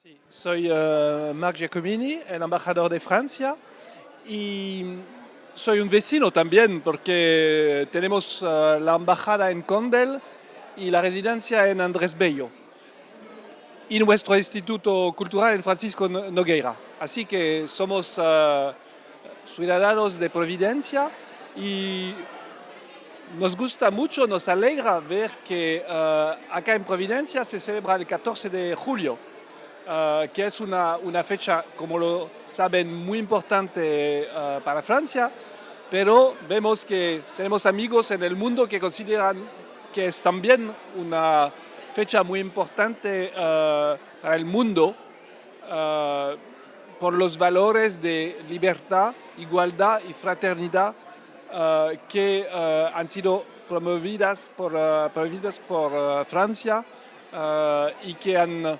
Sí, soy Marc Giacomini, el embajador de Francia, y soy un vecino también porque tenemos la embajada en Condel y la residencia en Andrés Bello y nuestro instituto cultural en Francisco Nogueira. Así que somos ciudadanos de Providencia y nos gusta mucho, nos alegra ver que acá en Providencia se celebra el 14 de julio. Que es una fecha, como lo saben, muy importante para Francia, pero vemos que tenemos amigos en el mundo que consideran que es también una fecha muy importante para el mundo por los valores de libertad, igualdad y fraternidad que han sido promovidas por Francia y que han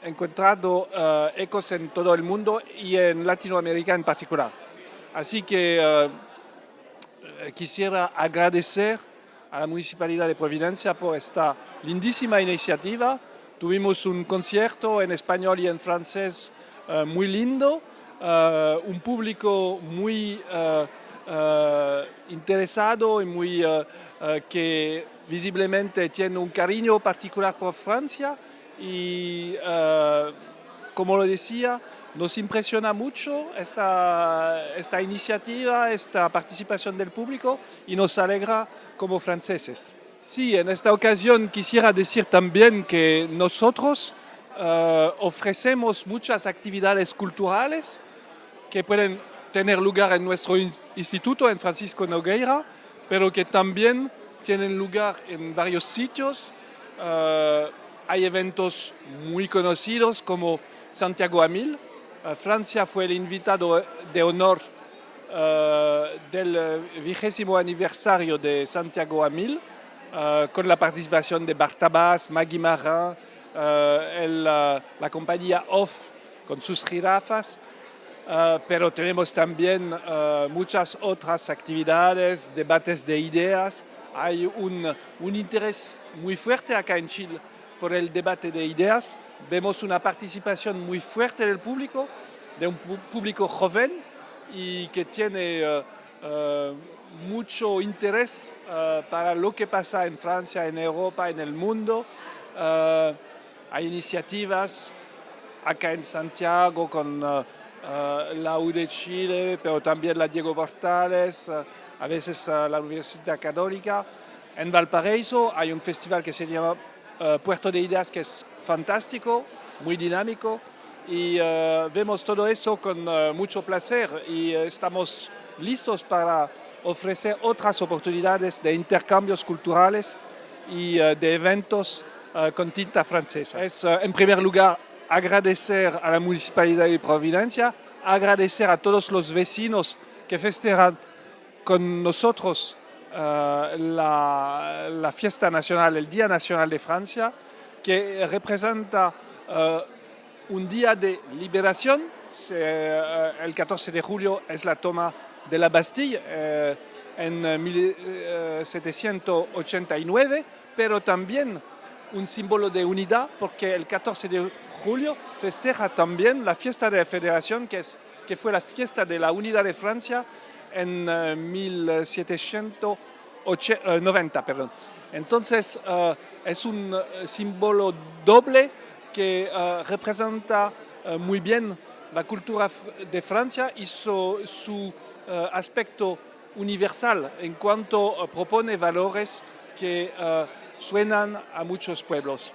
encontrado ecos en todo el mundo y en Latinoamérica en particular. Así que quisiera agradecer a la Municipalidad de Providencia por esta lindísima iniciativa. Tuvimos un concierto en español y en francés muy lindo, un público muy interesado y que visiblemente tiene un cariño particular por Francia. Y como lo decía, nos impresiona mucho esta iniciativa, esta participación del público y nos alegra como franceses. Sí, en esta ocasión quisiera decir también que nosotros ofrecemos muchas actividades culturales que pueden tener lugar en nuestro instituto en Francisco Nogueira, pero que también tienen lugar en varios sitios. Hay eventos muy conocidos como Santiago a 1000. Francia fue el invitado de honor del 20º aniversario de Santiago a 1000, con la participación de Bartabás, Maggie Marin, la compañía Off con sus jirafas. Pero tenemos también muchas otras actividades, debates de ideas. Hay un interés muy fuerte acá en Chile por el debate de ideas. Vemos una participación muy fuerte del público, de un público joven y que tiene mucho interés para lo que pasa en Francia, en Europa, en el mundo. Hay iniciativas acá en Santiago con la U de Chile, pero también la Diego Portales, a veces la Universidad Católica. En Valparaíso hay un festival que se llama Puerto de Ideas, que es fantástico, muy dinámico, y vemos todo eso con mucho placer y estamos listos para ofrecer otras oportunidades de intercambios culturales y de eventos con tinta francesa. Es, en primer lugar, agradecer a la Municipalidad de Providencia, agradecer a todos los vecinos que festejan con nosotros la fiesta nacional, el Día Nacional de Francia, que representa un día de liberación. El 14 de julio es la toma de la Bastille en 1789, pero también un símbolo de unidad, porque el 14 de julio festeja también la fiesta de la Federación, que fue la fiesta de la unidad de Francia en 1790. Perdón. Entonces es un símbolo doble que representa muy bien la cultura de Francia y su aspecto universal en cuanto propone valores que suenan a muchos pueblos.